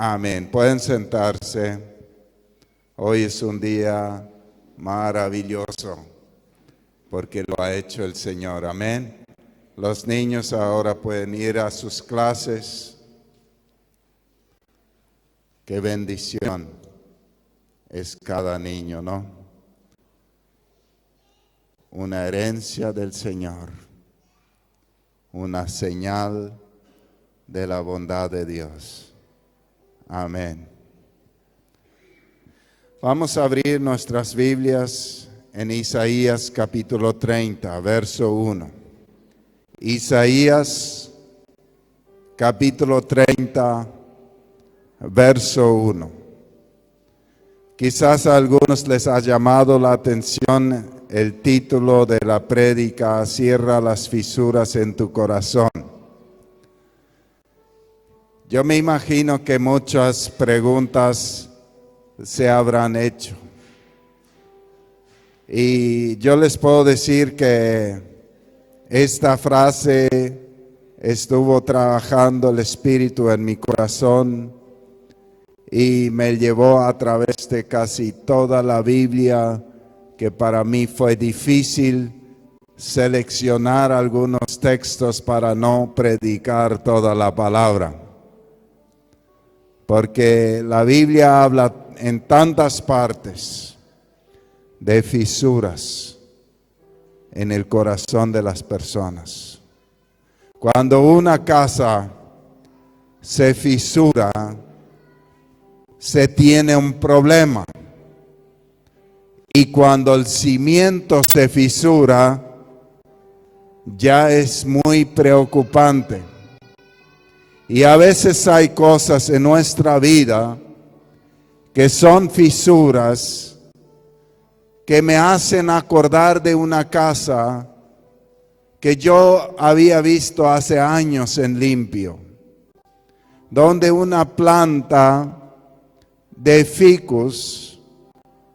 Amén. Pueden sentarse. Hoy es un día maravilloso porque lo ha hecho el Señor. Amén. Los niños ahora pueden ir a sus clases. Qué bendición es cada niño, ¿no? Una herencia del Señor, una señal de la bondad de Dios. Amén. Vamos a abrir nuestras Biblias en Isaías capítulo 30, verso 1. Isaías capítulo 30, verso 1. Quizás a algunos les ha llamado la atención el título de la prédica: Cierra las fisuras en tu corazón. Yo me imagino que muchas preguntas se habrán hecho. Y yo les puedo decir que esta frase estuvo trabajando el Espíritu en mi corazón y me llevó a través de casi toda la Biblia, que para mí fue difícil seleccionar algunos textos para no predicar toda la palabra. Porque la Biblia habla en tantas partes de fisuras en el corazón de las personas. Cuando una casa se fisura, se tiene un problema. Y cuando el cimiento se fisura, ya es muy preocupante. Y a veces hay cosas en nuestra vida que son fisuras que me hacen acordar de una casa que yo había visto hace años en Limpio, donde una planta de ficus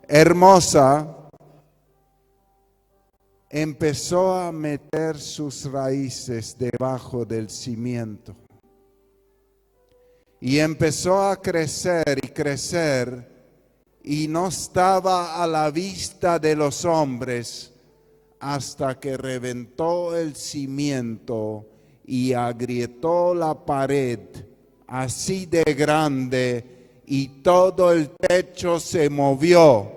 hermosa empezó a meter sus raíces debajo del cimiento. Y empezó a crecer y crecer, y no estaba a la vista de los hombres hasta que reventó el cimiento y agrietó la pared así de grande, y todo el techo se movió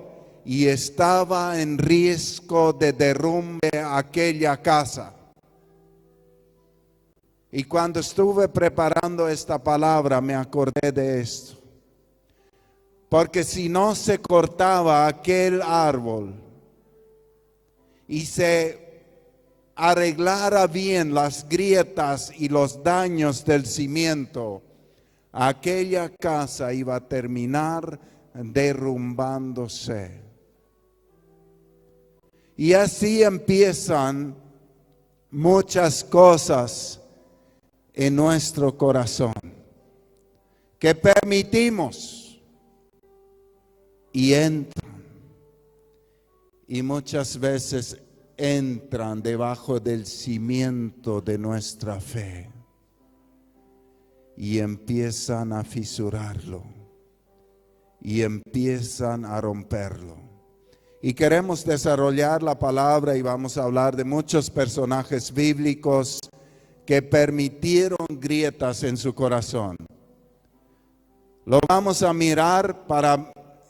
y estaba en riesgo de derrumbe aquella casa. Y cuando estuve preparando esta palabra me acordé de esto. Porque si no se cortaba aquel árbol y se arreglara bien las grietas y los daños del cimiento, aquella casa iba a terminar derrumbándose. Y así empiezan muchas cosas en nuestro corazón que permitimos y entran, y muchas veces entran debajo del cimiento de nuestra fe y empiezan a fisurarlo y empiezan a romperlo. Y queremos desarrollar la palabra y vamos a hablar de muchos personajes bíblicos que permitieron grietas en su corazón. Lo vamos a mirar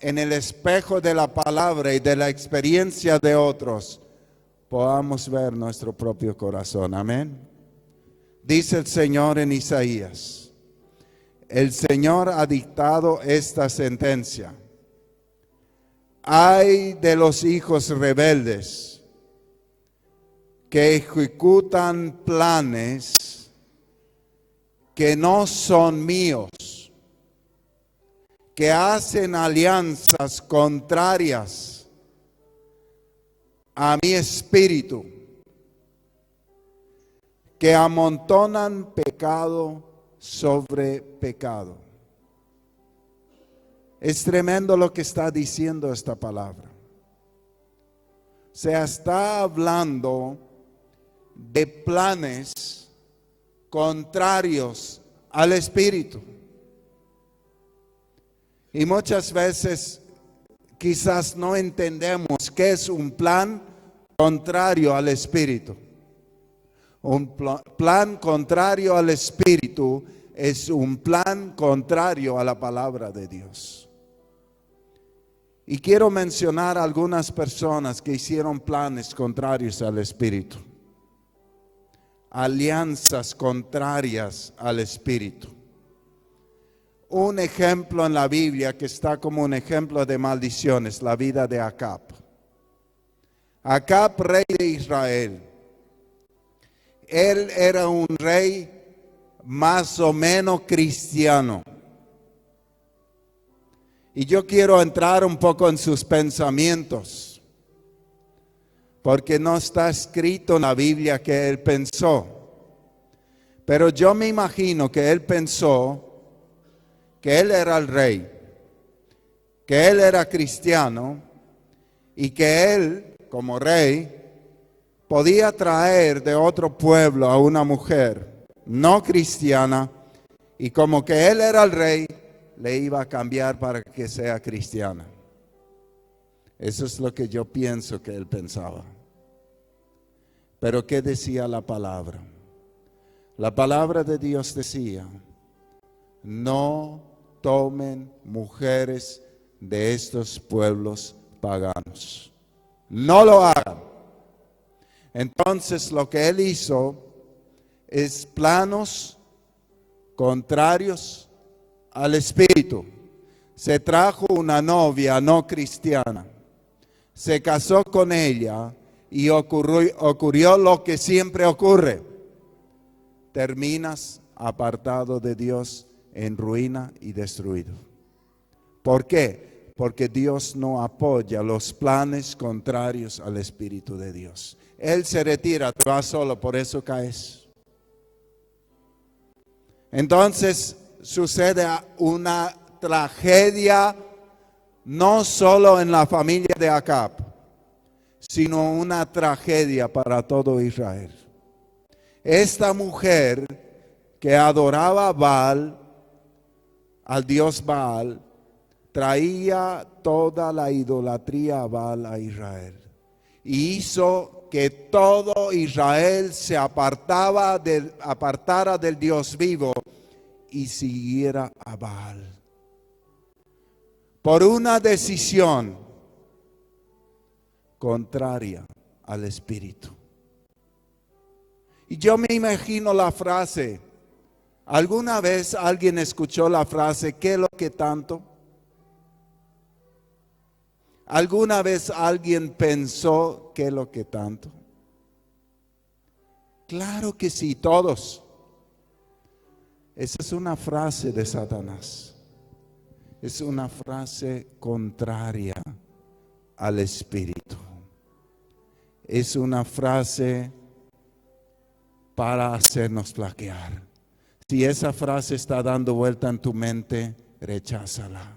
en el espejo de la palabra y de la experiencia de otros, podamos ver nuestro propio corazón. Amén. Dice el Señor en Isaías: el Señor ha dictado esta sentencia. Ay de los hijos rebeldes que ejecutan planes que no son míos, que hacen alianzas contrarias a mi espíritu, que amontonan pecado sobre pecado. Es tremendo lo que está diciendo esta palabra. Se está hablando de planes contrarios al Espíritu. Y muchas veces quizás no entendemos qué es un plan contrario al Espíritu. Un plan contrario al Espíritu es un plan contrario a la palabra de Dios. Y quiero mencionar algunas personas que hicieron planes contrarios al Espíritu. Alianzas contrarias al Espíritu. Un ejemplo en la Biblia que está como un ejemplo de maldiciones, la vida de Acab. Acab, rey de Israel. Él era un rey más o menos cristiano. Y yo quiero entrar un poco en sus pensamientos, porque no está escrito en la Biblia que él pensó. Pero yo me imagino que él pensó que él era el rey, que él era cristiano y que él, como rey, podía traer de otro pueblo a una mujer no cristiana y como que él era el rey, le iba a cambiar para que sea cristiana. Eso es lo que yo pienso que él pensaba. Pero ¿qué decía la palabra? La palabra de Dios decía: no tomen mujeres de estos pueblos paganos. No lo hagan. Entonces lo que él hizo es planos contrarios al Espíritu. Se trajo una novia no cristiana, se casó con ella y ocurrió lo que siempre ocurre. Terminas apartado de Dios, en ruina y destruido. ¿Por qué? Porque Dios no apoya los planes contrarios al Espíritu de Dios. Él se retira, te vas solo, por eso caes. Entonces sucede una tragedia no solo en la familia de Acab, sino una tragedia para todo Israel. Esta mujer que adoraba a Baal, al dios Baal, traía toda la idolatría a Baal a Israel. Y hizo que todo Israel se apartara del Dios vivo y siguiera a Baal. Por una decisión contraria al Espíritu. Y yo me imagino la frase. ¿Alguna vez alguien escuchó la frase, qué es lo que tanto? ¿Alguna vez alguien pensó, qué es lo que tanto? Claro que sí, todos. Esa es una frase de Satanás. Es una frase contraria al Espíritu. Es una frase para hacernos flaquear. Si esa frase está dando vuelta en tu mente, recházala.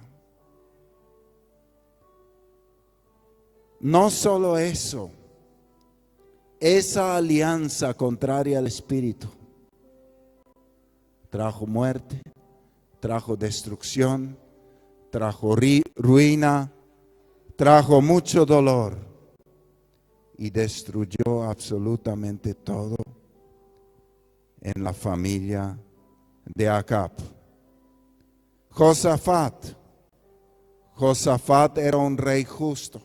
No solo eso, esa alianza contraria al Espíritu trajo muerte, trajo destrucción, trajo ruina, trajo mucho dolor y destruyó absolutamente todo en la familia de Acab. Josafat era un rey justo,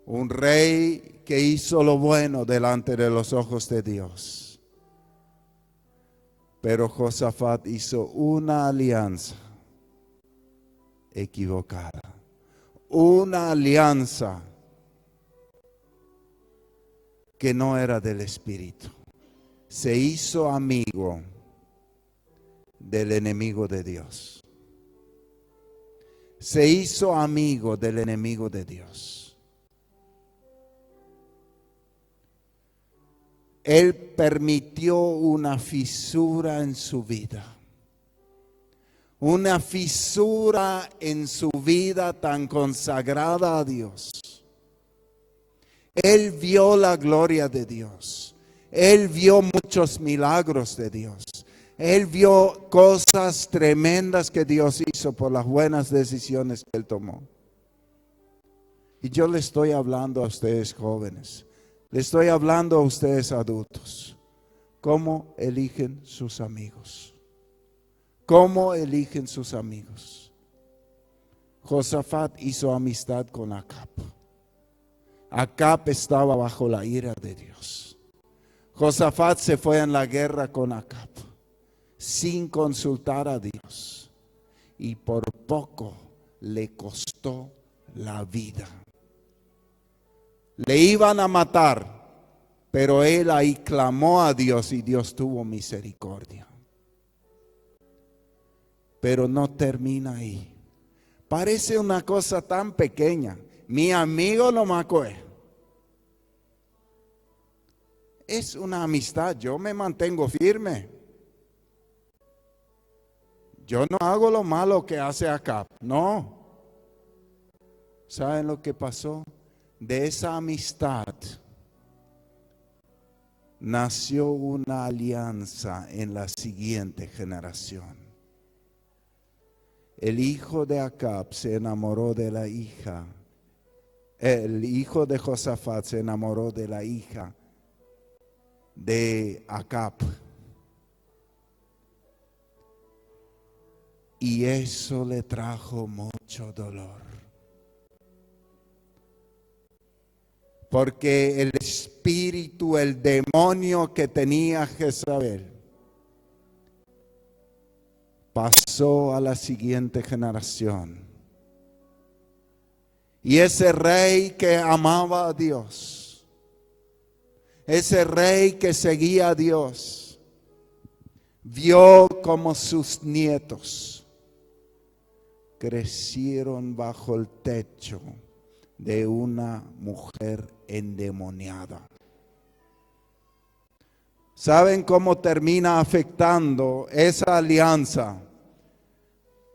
un rey que hizo lo bueno delante de los ojos de Dios. Pero Josafat hizo una alianza equivocada, una alianza que no era del Espíritu. Se hizo amigo del enemigo de Dios. Se hizo amigo del enemigo de Dios. Él permitió una fisura en su vida. Una fisura en su vida tan consagrada a Dios. Él vio la gloria de Dios. Él vio muchos milagros de Dios. Él vio cosas tremendas que Dios hizo por las buenas decisiones que él tomó. Y yo le estoy hablando a ustedes jóvenes, le estoy hablando a ustedes adultos. ¿Cómo eligen sus amigos? ¿Cómo eligen sus amigos? Josafat hizo amistad con Acab. Acab estaba bajo la ira de Dios. Josafat se fue en la guerra con Acab sin consultar a Dios. Y por poco le costó la vida. Le iban a matar, pero él ahí clamó a Dios y Dios tuvo misericordia. Pero no termina ahí. Parece una cosa tan pequeña. Mi amigo no me acuerda. Es una amistad, yo me mantengo firme. Yo no hago lo malo que hace Acab, no. ¿Saben lo que pasó? De esa amistad nació una alianza en la siguiente generación. El hijo de Acab se enamoró de la hija. El hijo de Josafat se enamoró de la hija de Acab. Y eso le trajo mucho dolor. Porque el espíritu, el demonio que tenía Jezabel, pasó a la siguiente generación. Y ese rey que amaba a Dios, ese rey que seguía a Dios, vio como sus nietos crecieron bajo el techo de una mujer endemoniada. ¿Saben cómo termina afectando esa alianza?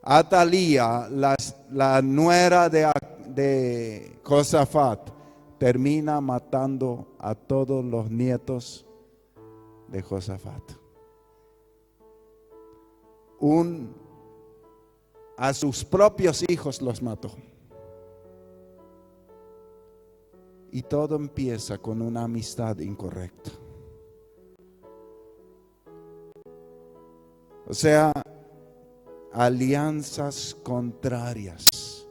Atalía, la nuera de Josafat, termina matando a todos los nietos de Josafat. A sus propios hijos los mató. Y todo empieza con una amistad incorrecta. O sea, alianzas contrarias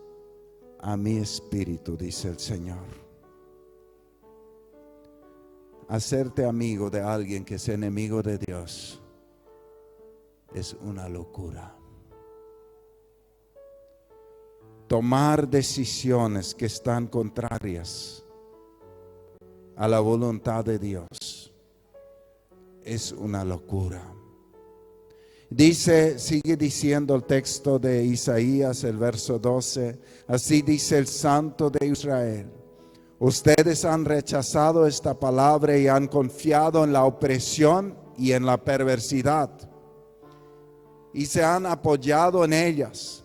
a mi espíritu, dice el Señor. Hacerte amigo de alguien que es enemigo de Dios es una locura. Tomar decisiones que están contrarias a la voluntad de Dios es una locura. Sigue diciendo el texto de Isaías, el verso 12, así dice el Santo de Israel: ustedes han rechazado esta palabra y han confiado en la opresión y en la perversidad, y se han apoyado en ellas.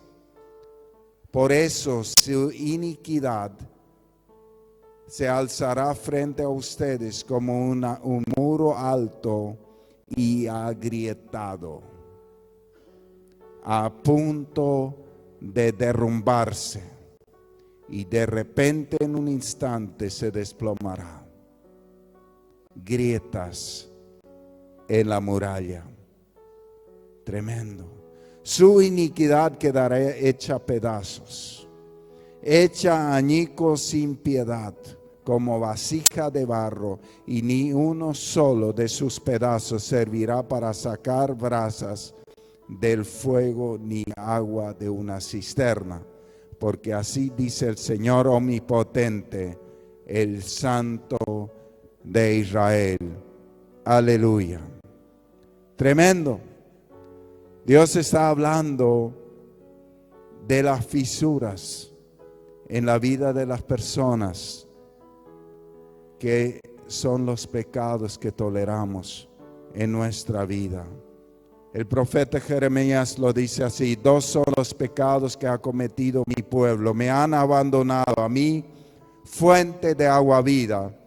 Por eso su iniquidad se alzará frente a ustedes como un muro alto y agrietado, a punto de derrumbarse, y de repente en un instante se desplomará. Grietas en la muralla. Tremendo. Su iniquidad quedará hecha pedazos, hecha añicos sin piedad, como vasija de barro, y ni uno solo de sus pedazos servirá para sacar brasas del fuego, ni agua de una cisterna. Porque así dice el Señor omnipotente, el Santo de Israel. Aleluya. Tremendo. Dios está hablando de las fisuras en la vida de las personas, que son los pecados que toleramos en nuestra vida. El profeta Jeremías lo dice así: dos son los pecados que ha cometido mi pueblo. Me han abandonado a mí, fuente de agua vida,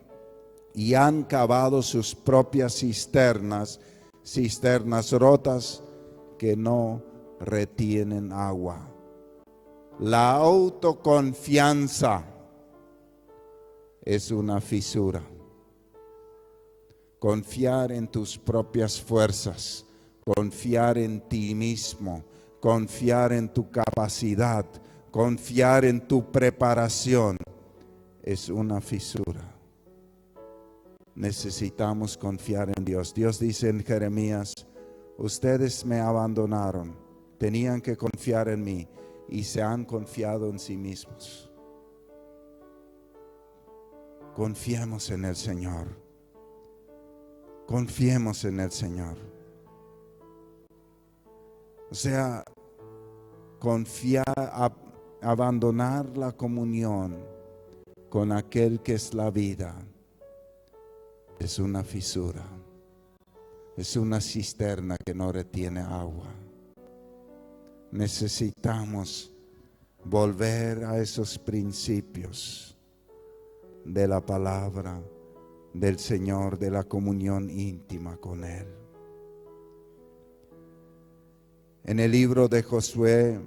y han cavado sus propias cisternas, cisternas rotas que no retienen agua. La autoconfianza es una fisura. Confiar en tus propias fuerzas, confiar en ti mismo, confiar en tu capacidad, confiar en tu preparación, es una fisura. Necesitamos confiar en Dios. Dios dice en Jeremías, ustedes me abandonaron, tenían que confiar en mí y se han confiado en sí mismos. Confiemos en el Señor. Confiemos en el Señor. O sea, abandonar la comunión con aquel que es la vida, es una fisura. Es una cisterna que no retiene agua. Necesitamos volver a esos principios de la palabra del Señor, de la comunión íntima con Él. En el libro de Josué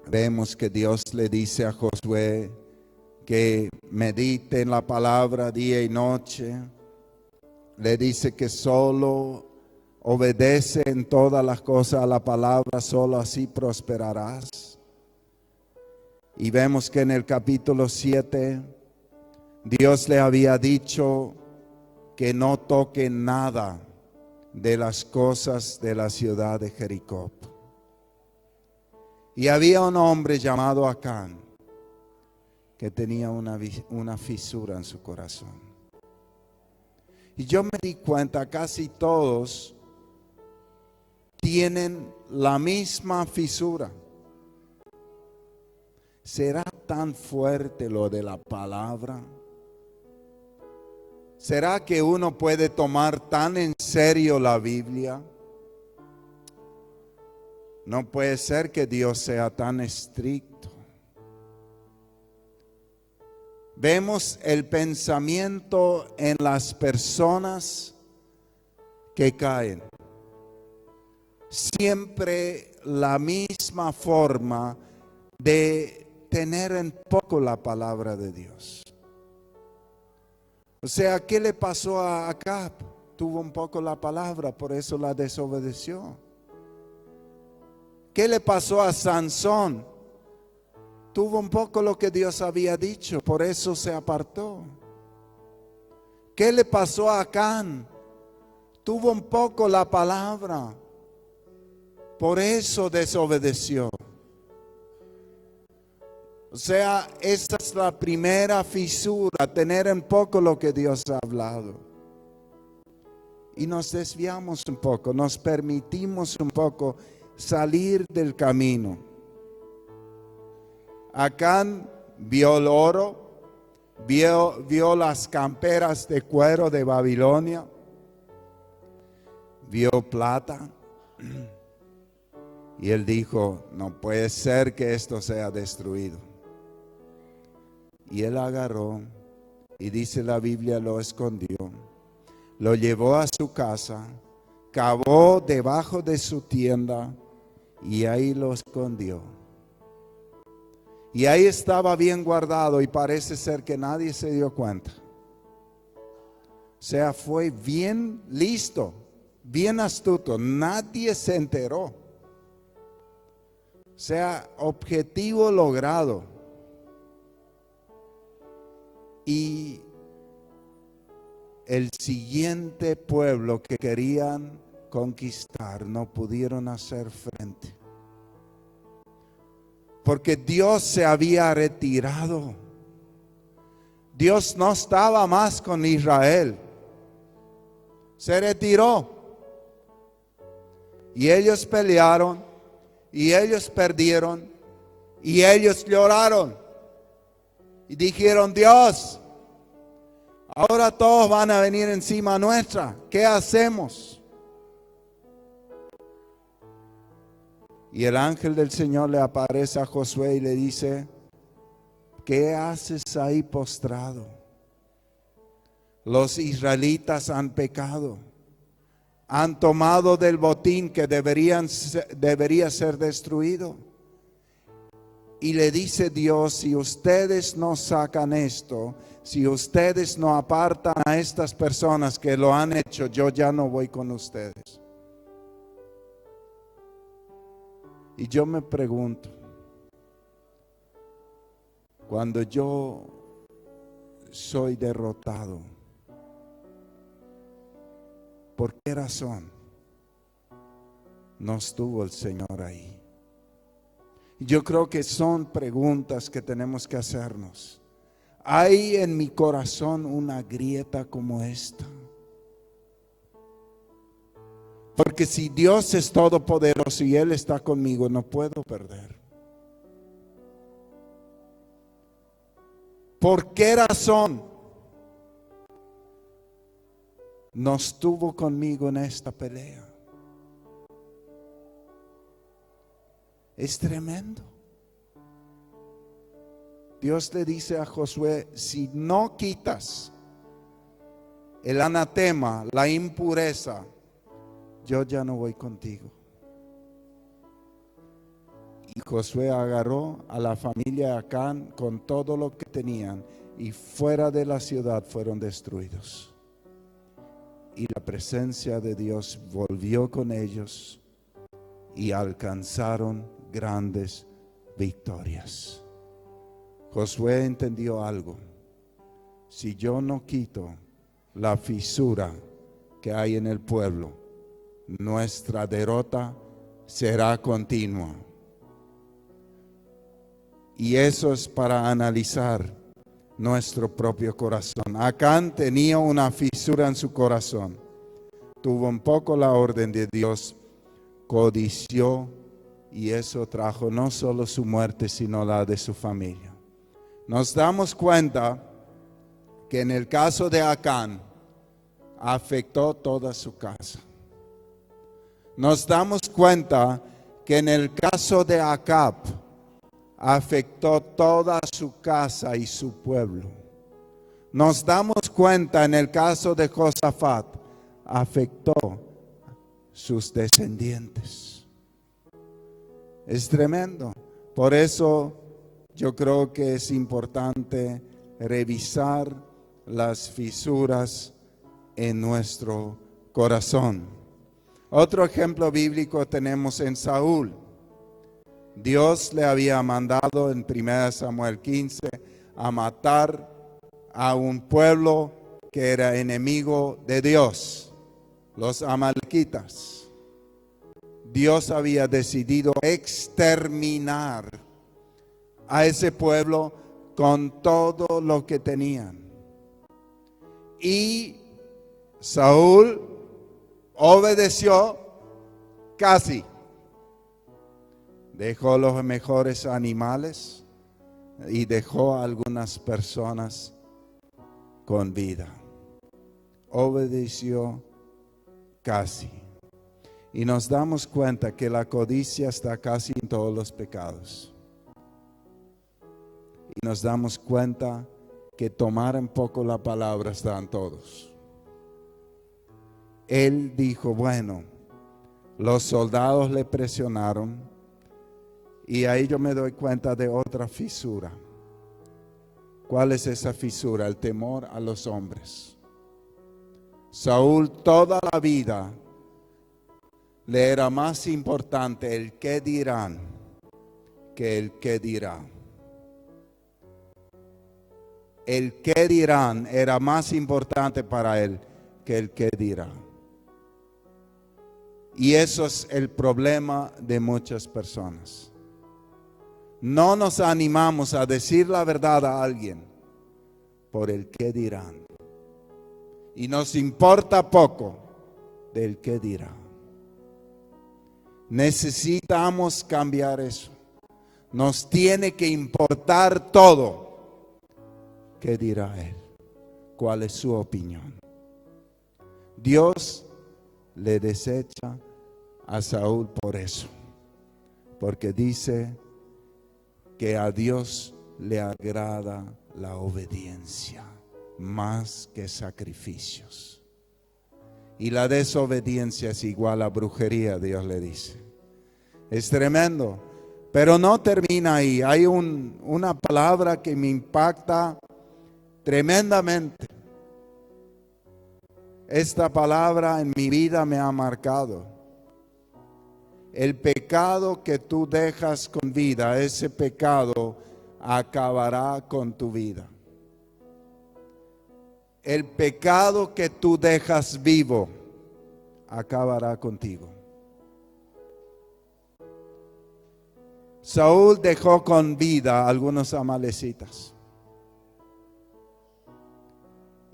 vemos que Dios le dice a Josué que medite en la palabra día y noche. Le dice que solo obedece en todas las cosas a la palabra, solo así prosperarás. Y vemos que en el capítulo 7 Dios le había dicho que no toque nada de las cosas de la ciudad de Jericó. Y había un hombre llamado Acán que tenía una fisura en su corazón. Y yo me di cuenta, casi todos tienen la misma fisura. ¿Será tan fuerte lo de la palabra? ¿Será que uno puede tomar tan en serio la Biblia? No puede ser que Dios sea tan estricto. Vemos el pensamiento en las personas que caen. Siempre la misma forma de tener en poco la palabra de Dios. O sea, ¿qué le pasó a Acab? Tuvo un poco la palabra, por eso la desobedeció. ¿Qué le pasó a Sansón? Tuvo un poco lo que Dios había dicho, por eso se apartó. ¿Qué le pasó a Acán? Tuvo un poco la palabra, por eso desobedeció. O sea, esa es la primera fisura, tener en poco lo que Dios ha hablado. Y nos desviamos un poco, nos permitimos un poco salir del camino. Acán vio el oro, vio las camperas de cuero de Babilonia, vio plata. Y él dijo, no puede ser que esto sea destruido. Y él agarró, y dice la Biblia, lo escondió, lo llevó a su casa, cavó debajo de su tienda y ahí lo escondió. Y ahí estaba bien guardado y parece ser que nadie se dio cuenta. O sea, fue bien listo, bien astuto, nadie se enteró. O sea, objetivo logrado. Y el siguiente pueblo que querían conquistar no pudieron hacer frente. Porque Dios se había retirado. Dios no estaba más con Israel. Se retiró. Y ellos pelearon. Y ellos perdieron. Y ellos lloraron. Y dijeron, Dios, ahora todos van a venir encima nuestra. ¿Qué hacemos? Y el ángel del Señor le aparece a Josué y le dice, ¿qué haces ahí postrado? Los israelitas han pecado. Han tomado del botín que debería ser destruido. Y le dice Dios, si ustedes no sacan esto, si ustedes no apartan a estas personas que lo han hecho, yo ya no voy con ustedes. Y yo me pregunto, cuando yo soy derrotado, ¿por qué razón no estuvo el Señor ahí? Yo creo que son preguntas que tenemos que hacernos. ¿Hay en mi corazón una grieta como esta? Porque si Dios es todopoderoso y Él está conmigo, no puedo perder. ¿Por qué razón no estuvo conmigo en esta pelea? Es tremendo. Dios le dice a Josué, si no quitas el anatema, la impureza, yo ya no voy contigo. Y Josué agarró a la familia de Acán con todo lo que tenían y fuera de la ciudad fueron destruidos. Y la presencia de Dios volvió con ellos y alcanzaron grandes victorias. Josué entendió algo. Si yo no quito la fisura que hay en el pueblo, nuestra derrota será continua. Y eso es para analizar nuestro propio corazón. Acán tenía una fisura en su corazón. Tuvo un poco la orden de Dios, codició y eso trajo no solo su muerte, sino la de su familia. Nos damos cuenta que en el caso de Acán afectó toda su casa. Nos damos cuenta que en el caso de Acab afectó toda su casa y su pueblo. Nos damos cuenta en el caso de Josafat, afectó sus descendientes. Es tremendo. Por eso yo creo que es importante revisar las fisuras en nuestro corazón. Otro ejemplo bíblico tenemos en Saúl. Dios le había mandado en 1 Samuel 15 a matar a un pueblo que era enemigo de Dios, los amalequitas. Dios había decidido exterminar a ese pueblo con todo lo que tenían. Y Saúl obedeció casi. Dejó los mejores animales y dejó a algunas personas con vida. Obedeció casi. Y nos damos cuenta que la codicia está casi en todos los pecados. Y nos damos cuenta que tomar un poco la palabra está en todos. Él dijo, bueno, los soldados le presionaron y ahí yo me doy cuenta de otra fisura. ¿Cuál es esa fisura? El temor a los hombres. Saúl toda la vida le era más importante el qué dirán que el qué dirá. El qué dirán era más importante para él que el qué dirá. Y eso es el problema de muchas personas. No nos animamos a decir la verdad a alguien por el qué dirán. Y nos importa poco del qué dirá. Necesitamos cambiar eso. Nos tiene que importar todo. ¿Qué dirá él? ¿Cuál es su opinión? Dios le desecha a Saúl por eso. Porque dice que a Dios le agrada la obediencia más que sacrificios. Y la desobediencia es igual a brujería, Dios le dice. Es tremendo. Pero no termina ahí. Hay una palabra que me impacta tremendamente. Esta palabra en mi vida me ha marcado. El pecado que tú dejas con vida, ese pecado acabará con tu vida. El pecado que tú dejas vivo acabará contigo. Saúl dejó con vida a algunos amalecitas.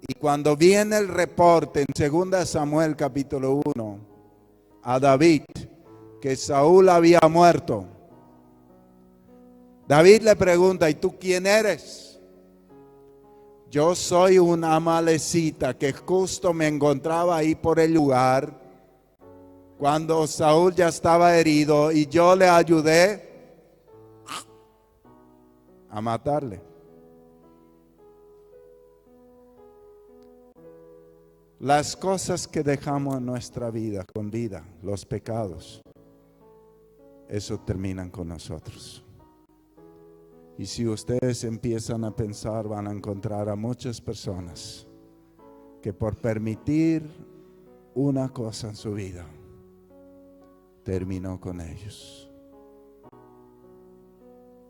Y cuando viene el reporte en 2 Samuel capítulo 1 a David, que Saúl había muerto, David le pregunta, ¿y tú quién eres? Yo soy un amalecita que justo me encontraba ahí por el lugar cuando Saúl ya estaba herido y yo le ayudé a matarle. Las cosas que dejamos en nuestra vida, con vida, los pecados, eso terminan con nosotros. Y si ustedes empiezan a pensar, van a encontrar a muchas personas que por permitir una cosa en su vida, terminó con ellos.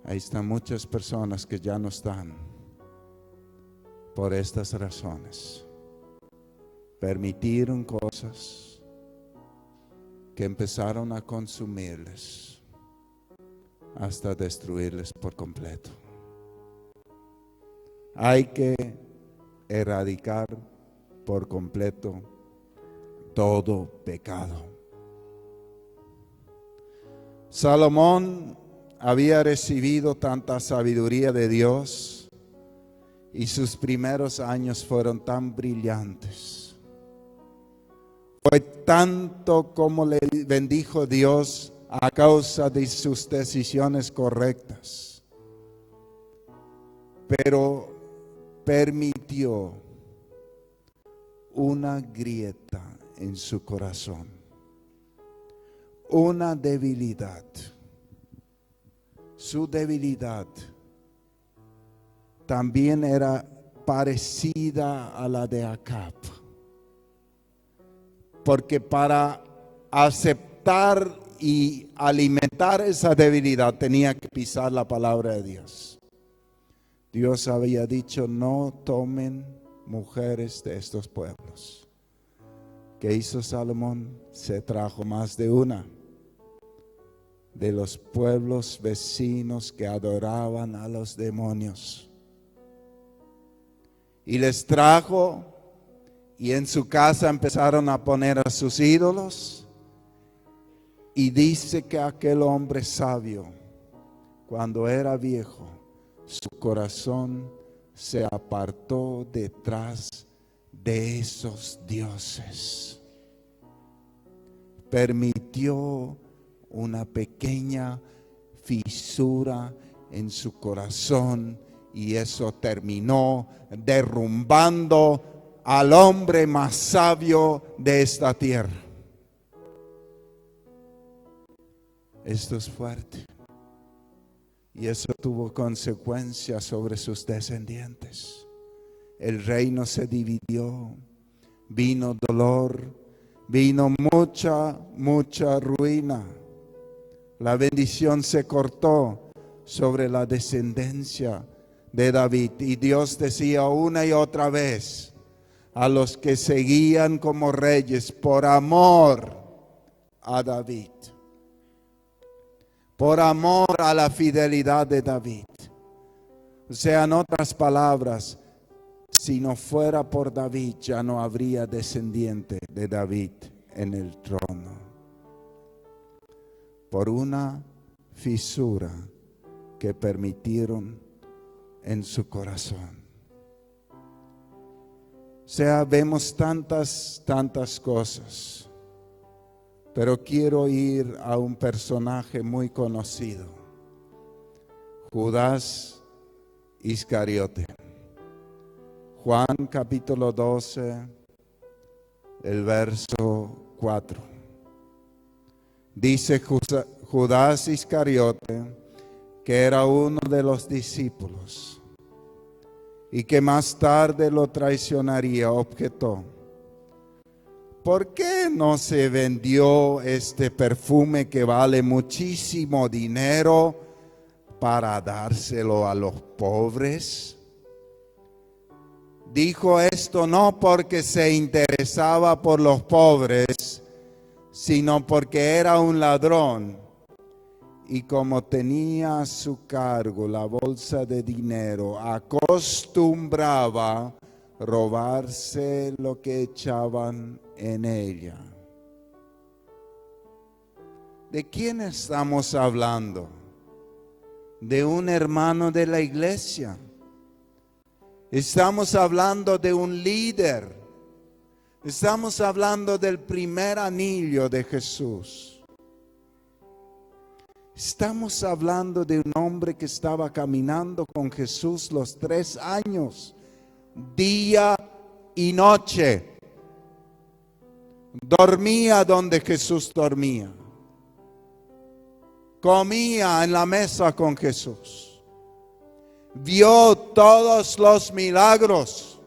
Ahí están muchas personas que ya no están por estas razones. Permitieron cosas que empezaron a consumirles hasta destruirles por completo. Hay que erradicar por completo todo pecado. Salomón había recibido tanta sabiduría de Dios y sus primeros años fueron tan brillantes. Fue tanto como le bendijo Dios a causa de sus decisiones correctas. Pero permitió una grieta en su corazón, una debilidad. Su debilidad también era parecida a la de Acab. Porque para aceptar y alimentar esa debilidad tenía que pisar la palabra de Dios. Dios había dicho, no tomen mujeres de estos pueblos. ¿Qué hizo Salomón? Se trajo más de una de los pueblos vecinos que adoraban a los demonios. Y les trajo. Y en su casa empezaron a poner a sus ídolos. Y dice que aquel hombre sabio, cuando era viejo, su corazón se apartó detrás de esos dioses. Permitió una pequeña fisura en su corazón y eso terminó derrumbando al hombre más sabio de esta tierra. Esto es fuerte. Y eso tuvo consecuencias sobre sus descendientes. El reino se dividió, vino dolor, vino mucha ruina. La bendición se cortó sobre la descendencia de David. Y Dios decía una y otra vez a los que seguían como reyes por amor a David, por amor a la fidelidad de David. O sea, en otras palabras, si no fuera por David, ya no habría descendiente de David en el trono. Por una fisura que permitieron en su corazón. O sea, vemos tantas cosas, pero quiero ir a un personaje muy conocido, Judas Iscariote. Juan capítulo 12, el verso 4. Dice Judas Iscariote, que era uno de los discípulos y que más tarde lo traicionaría, objetó: ¿por qué no se vendió este perfume que vale muchísimo dinero para dárselo a los pobres? Dijo esto no porque se interesaba por los pobres, sino porque era un ladrón. Y como tenía a su cargo la bolsa de dinero, acostumbraba robarse lo que echaban en ella. ¿De quién estamos hablando? De un hermano de la iglesia. Estamos hablando de un líder. Estamos hablando del primer anillo de Jesús. Estamos hablando de un hombre que estaba caminando con Jesús los 3 años, día y noche. Dormía donde Jesús dormía. Comía en la mesa con Jesús. Vio todos los milagros.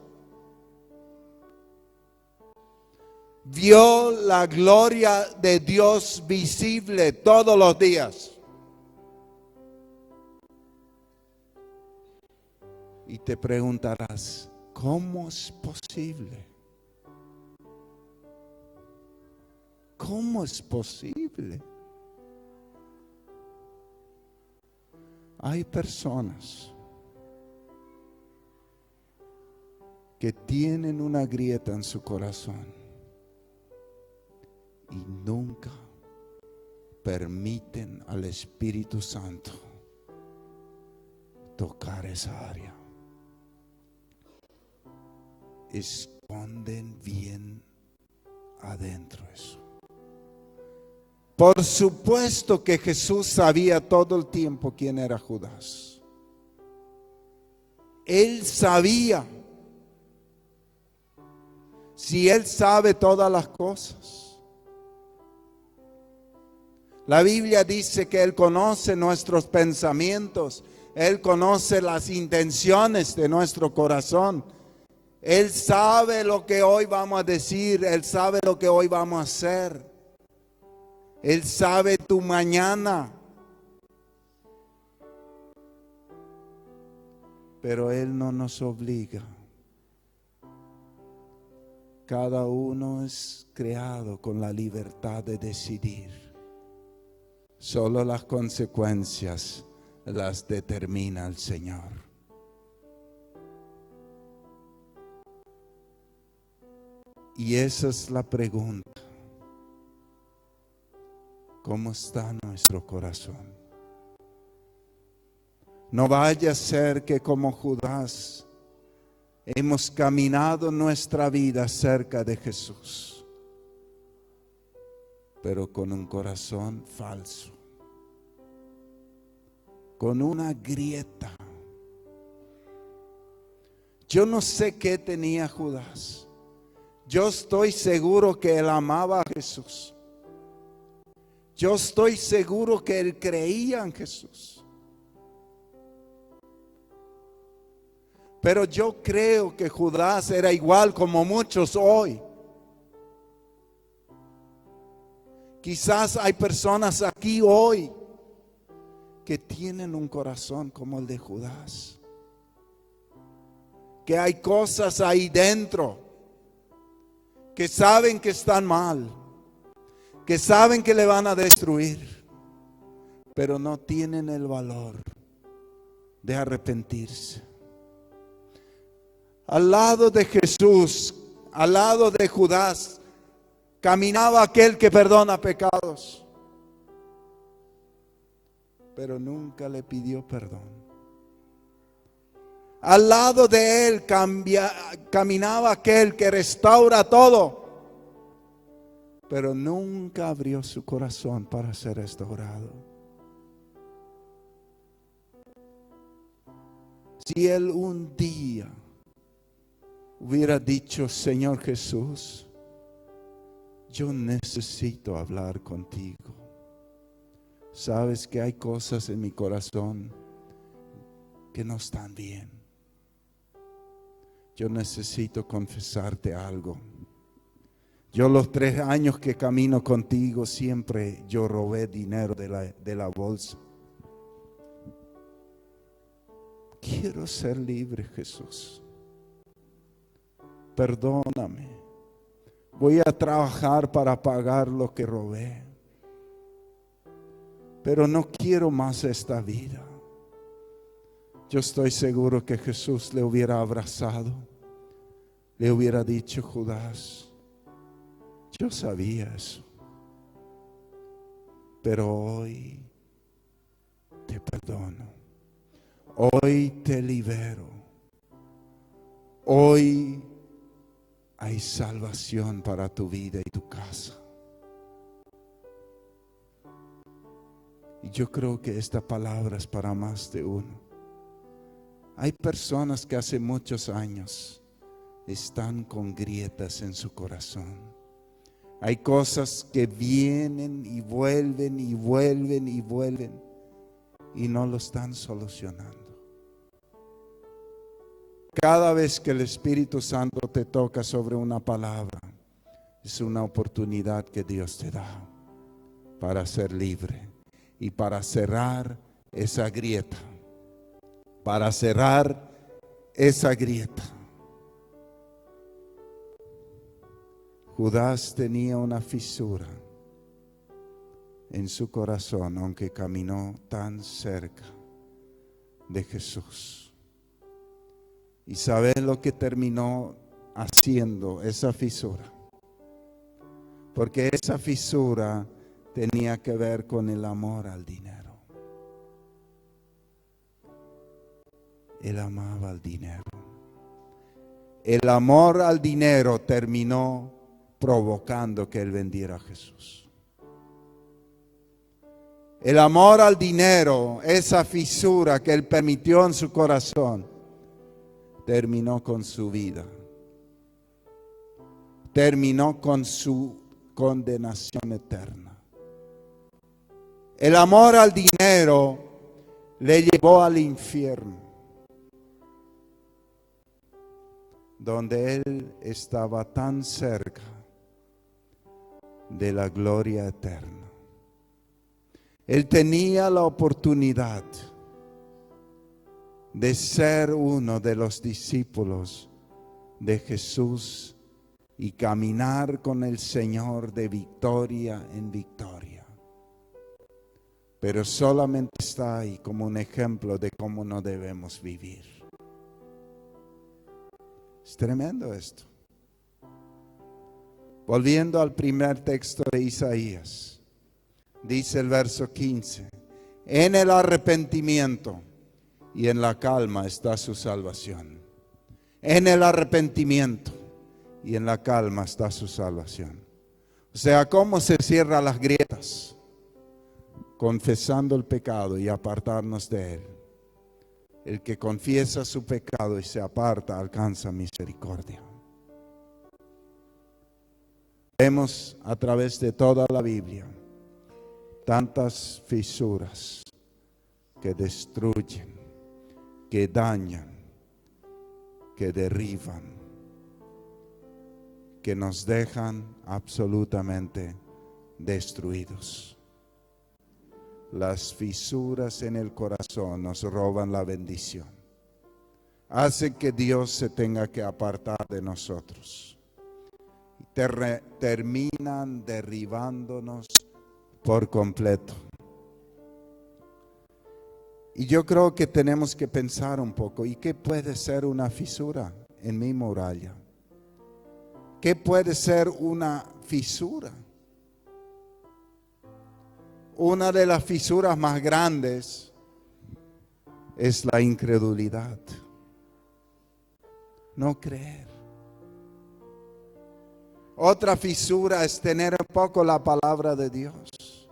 Vio la gloria de Dios visible todos los días. Y te preguntarás, ¿cómo es posible? ¿Cómo es posible? Hay personas que tienen una grieta en su corazón y nunca permiten al Espíritu Santo tocar esa área. Esconden bien adentro eso. Por supuesto que Jesús sabía todo el tiempo quién era Judas. Él sabía. Si Él sabe todas las cosas. La Biblia dice que Él conoce nuestros pensamientos. Él conoce las intenciones de nuestro corazón. Él sabe lo que hoy vamos a decir. Él sabe lo que hoy vamos a hacer. Él sabe tu mañana. Pero Él no nos obliga. Cada uno es creado con la libertad de decidir. Solo las consecuencias las determina el Señor. Y esa es la pregunta. ¿Cómo está nuestro corazón? No vaya a ser que como Judas hemos caminado nuestra vida cerca de Jesús, pero con un corazón falso, con una grieta. Yo no sé qué tenía Judas. Yo estoy seguro que él amaba a Jesús. Yo estoy seguro que él creía en Jesús. Pero yo creo que Judas era igual como muchos hoy. Quizás hay personas aquí hoy que tienen un corazón como el de Judas. Que hay cosas ahí dentro que saben que están mal, que saben que le van a destruir, pero no tienen el valor de arrepentirse. Al lado de Jesús, al lado de Judas, caminaba aquel que perdona pecados, pero nunca le pidió perdón. Al lado de él caminaba aquel que restaura todo, pero nunca abrió su corazón para ser restaurado. Si él un día hubiera dicho: Señor Jesús, yo necesito hablar contigo. Sabes que hay cosas en mi corazón que no están bien. Yo necesito confesarte algo. Yo los 3 años que camino contigo siempre yo robé dinero de la bolsa. Quiero ser libre, Jesús. Perdóname. Voy a trabajar para pagar lo que robé. Pero no quiero más esta vida. Yo estoy seguro que Jesús le hubiera abrazado. Le hubiera dicho: Judas, yo sabía eso. Pero hoy te perdono. Hoy te libero. Hoy hay salvación para tu vida y tu casa. Y yo creo que esta palabra es para más de uno. Hay personas que hace muchos años están con grietas en su corazón. Hay cosas que vienen y vuelven y vuelven y vuelven y no lo están solucionando. Cada vez que el Espíritu Santo te toca sobre una palabra, es una oportunidad que Dios te da para ser libre y para cerrar esa grieta. Para cerrar esa grieta. Judas tenía una fisura en su corazón, aunque caminó tan cerca de Jesús. ¿Y saben lo que terminó haciendo esa fisura? Porque esa fisura tenía que ver con el amor al dinero. Él amaba el dinero. El amor al dinero terminó provocando que él vendiera a Jesús. El amor al dinero, esa fisura que él permitió en su corazón, terminó con su vida. Terminó con su condenación eterna. El amor al dinero le llevó al infierno, donde él estaba tan cerca de la gloria eterna. Él tenía la oportunidad de ser uno de los discípulos de Jesús y caminar con el Señor de victoria en victoria. Pero solamente está ahí como un ejemplo de cómo no debemos vivir. Es tremendo esto. Volviendo al primer texto de Isaías, dice el verso 15: en el arrepentimiento y en la calma está su salvación. En el arrepentimiento y en la calma está su salvación. O sea, ¿cómo se cierran las grietas? Confesando el pecado y apartarnos de él. El que confiesa su pecado y se aparta alcanza misericordia. Vemos a través de toda la Biblia tantas fisuras que destruyen, que dañan, que derriban, que nos dejan absolutamente destruidos. Las fisuras en el corazón nos roban la bendición. Hacen que Dios se tenga que apartar de nosotros. Terminan derribándonos por completo. Y yo creo que tenemos que pensar un poco, ¿y qué puede ser una fisura en mi muralla? ¿Qué puede ser una fisura? Una de las fisuras más grandes es la incredulidad. No creer. Otra fisura es tener un poco la palabra de Dios.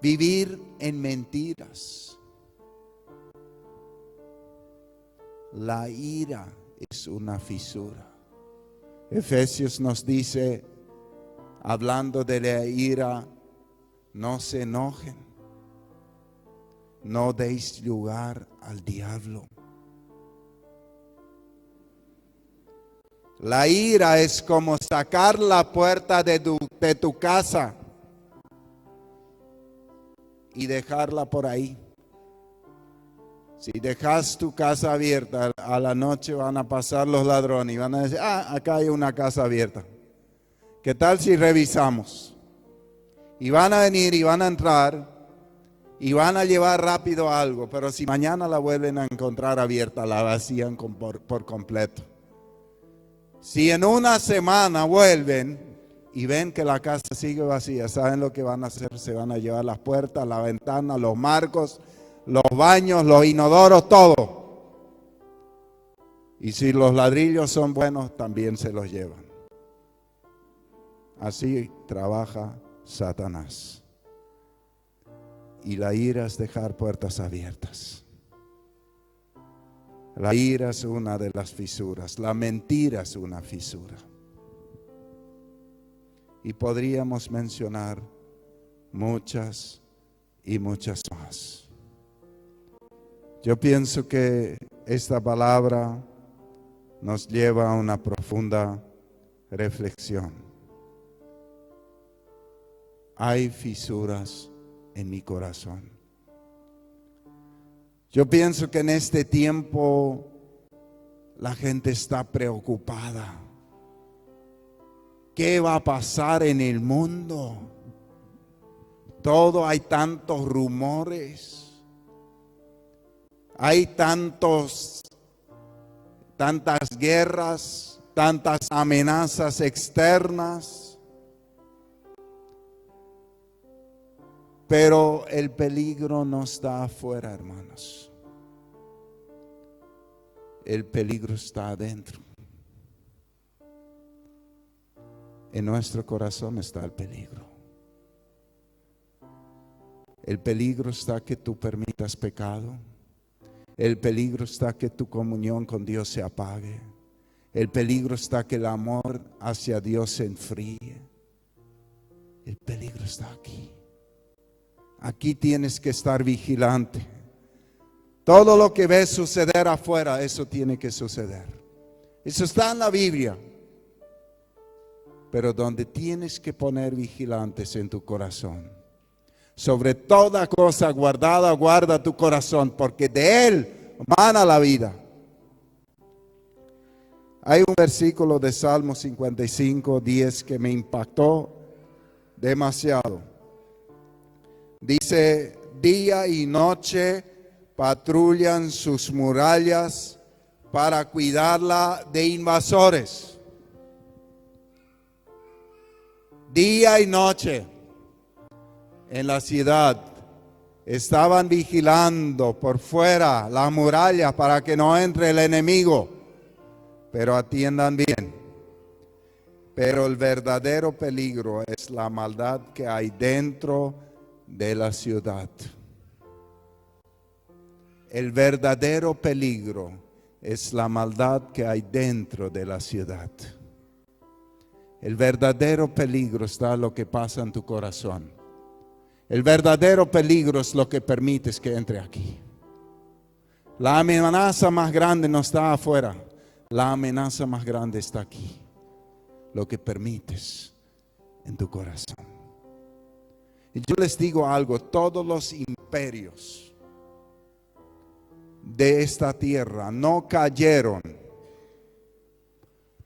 Vivir en mentiras. La ira es una fisura. Efesios nos dice, hablando de la ira, no se enojen, no deis lugar al diablo. La ira es como sacar la puerta de tu casa y dejarla por ahí. Si dejas tu casa abierta, a la noche van a pasar los ladrones y van a decir, acá hay una casa abierta. ¿Qué tal si revisamos? Y van a venir y van a entrar y van a llevar rápido algo, pero si mañana la vuelven a encontrar abierta, la vacían por completo. Si en una semana vuelven y ven que la casa sigue vacía, ¿saben lo que van a hacer? Se van a llevar las puertas, la ventana, los marcos, los baños, los inodoros, todo. Y si los ladrillos son buenos, también se los llevan. Así trabaja Satanás. Y la ira es dejar puertas abiertas. La ira es una de las fisuras. La mentira es una fisura. Y podríamos mencionar muchas y muchas más. Yo pienso que esta palabra nos lleva a una profunda reflexión. Hay fisuras en mi corazón. Yo pienso que en este tiempo la gente está preocupada. ¿Qué va a pasar en el mundo? Hay tantos rumores. Hay tantas guerras, tantas amenazas externas. Pero el peligro no está afuera, hermanos. El peligro está adentro. En nuestro corazón está el peligro. El peligro está que tú permitas pecado. El peligro está que tu comunión con Dios se apague. El peligro está que el amor hacia Dios se enfríe. El peligro está aquí. Aquí tienes que estar vigilante. Todo lo que ves suceder afuera, eso tiene que suceder. Eso está en la Biblia. Pero donde tienes que poner vigilantes en tu corazón. Sobre toda cosa guardada, guarda tu corazón, porque de él mana la vida. Hay un versículo de Salmo 55, 10 que me impactó demasiado. Dice, día y noche patrullan sus murallas para cuidarla de invasores. Día y noche en la ciudad estaban vigilando por fuera las murallas para que no entre el enemigo. Pero atiendan bien. Pero el verdadero peligro es la maldad que hay dentro de la ciudad. El verdadero peligro es la maldad que hay dentro de la ciudad. El verdadero peligro está en lo que pasa en tu corazón. El verdadero peligro es lo que permites que entre aquí. La amenaza más grande no está afuera. La amenaza más grande está aquí. Lo que permites en tu corazón. Y yo les digo algo, todos los imperios de esta tierra no cayeron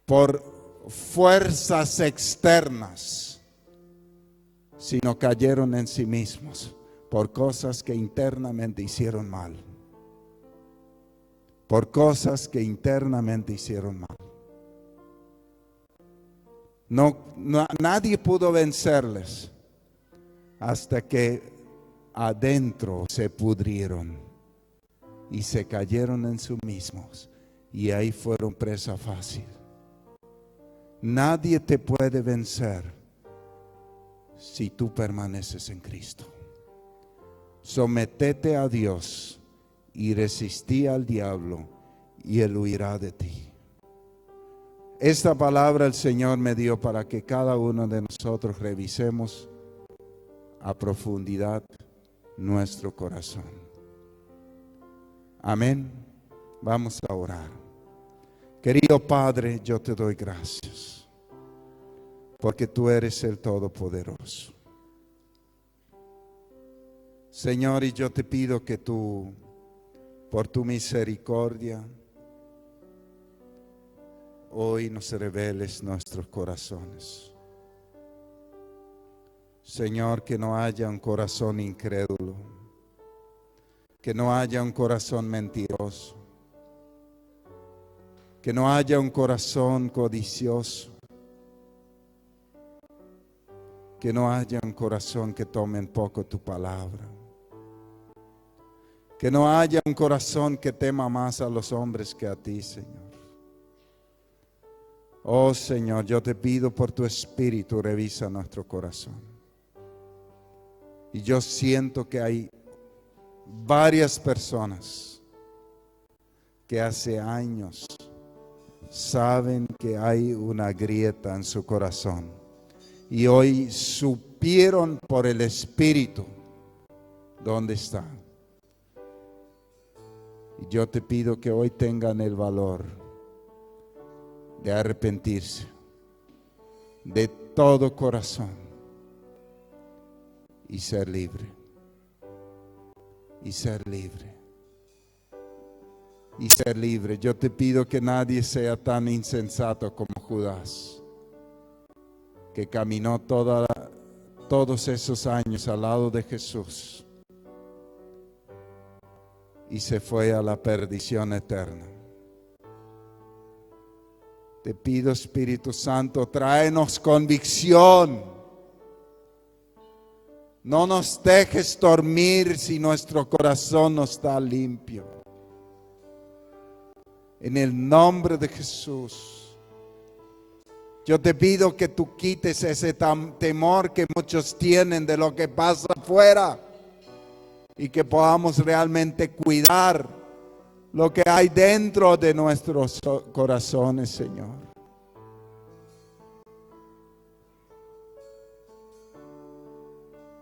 por fuerzas externas, sino cayeron en sí mismos por cosas que internamente hicieron mal. Por cosas que internamente hicieron mal. Nadie pudo vencerles hasta que adentro se pudrieron y se cayeron en sí mismos y ahí fueron presa fácil. Nadie te puede vencer si tú permaneces en Cristo. Sométete a Dios y resistí al diablo y él huirá de ti. Esta palabra el Señor me dio para que cada uno de nosotros revisemos a profundidad nuestro corazón. Amén. Vamos a orar. Querido Padre, yo te doy gracias porque tú eres el Todopoderoso. Señor, y yo te pido que tú, por tu misericordia, hoy nos reveles nuestros corazones. Señor, que no haya un corazón incrédulo, que no haya un corazón mentiroso, que no haya un corazón codicioso, que no haya un corazón que tome en poco tu palabra, que no haya un corazón que tema más a los hombres que a ti, Señor. Oh Señor, yo te pido por tu Espíritu, revisa nuestro corazón. Y yo siento que hay varias personas que hace años saben que hay una grieta en su corazón y hoy supieron por el Espíritu dónde está. Y yo te pido que hoy tengan el valor de arrepentirse de todo corazón y ser libre. Y ser libre. Y ser libre. Yo te pido que nadie sea tan insensato como Judas, que caminó todos esos años al lado de Jesús y se fue a la perdición eterna. Te pido, Espíritu Santo, tráenos convicción. No nos dejes dormir si nuestro corazón no está limpio. En el nombre de Jesús, yo te pido que tú quites ese temor que muchos tienen de lo que pasa afuera y que podamos realmente cuidar lo que hay dentro de nuestros corazones, Señor.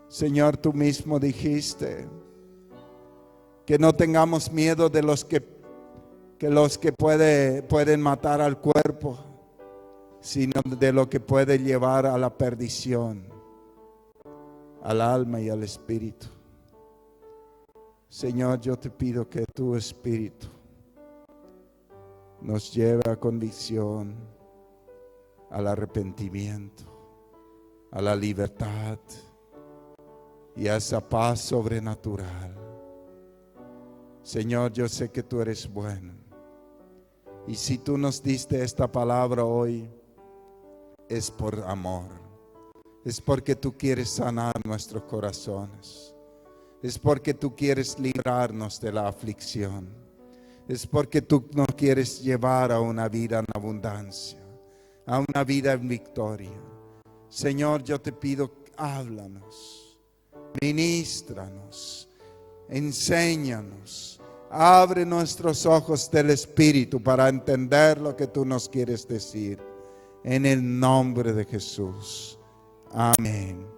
Señor, tú mismo dijiste que no tengamos miedo de los que pueden matar al cuerpo, sino de lo que puede llevar a la perdición, al alma y al espíritu. Señor, yo te pido que tu Espíritu nos lleve a convicción, al arrepentimiento, a la libertad y a esa paz sobrenatural. Señor, yo sé que tú eres bueno. Y si tú nos diste esta palabra hoy, es por amor. Es porque tú quieres sanar nuestros corazones. Es porque tú quieres librarnos de la aflicción. Es porque tú nos quieres llevar a una vida en abundancia, a una vida en victoria. Señor, yo te pido, háblanos, ministranos, enséñanos, abre nuestros ojos del Espíritu para entender lo que tú nos quieres decir. En el nombre de Jesús. Amén.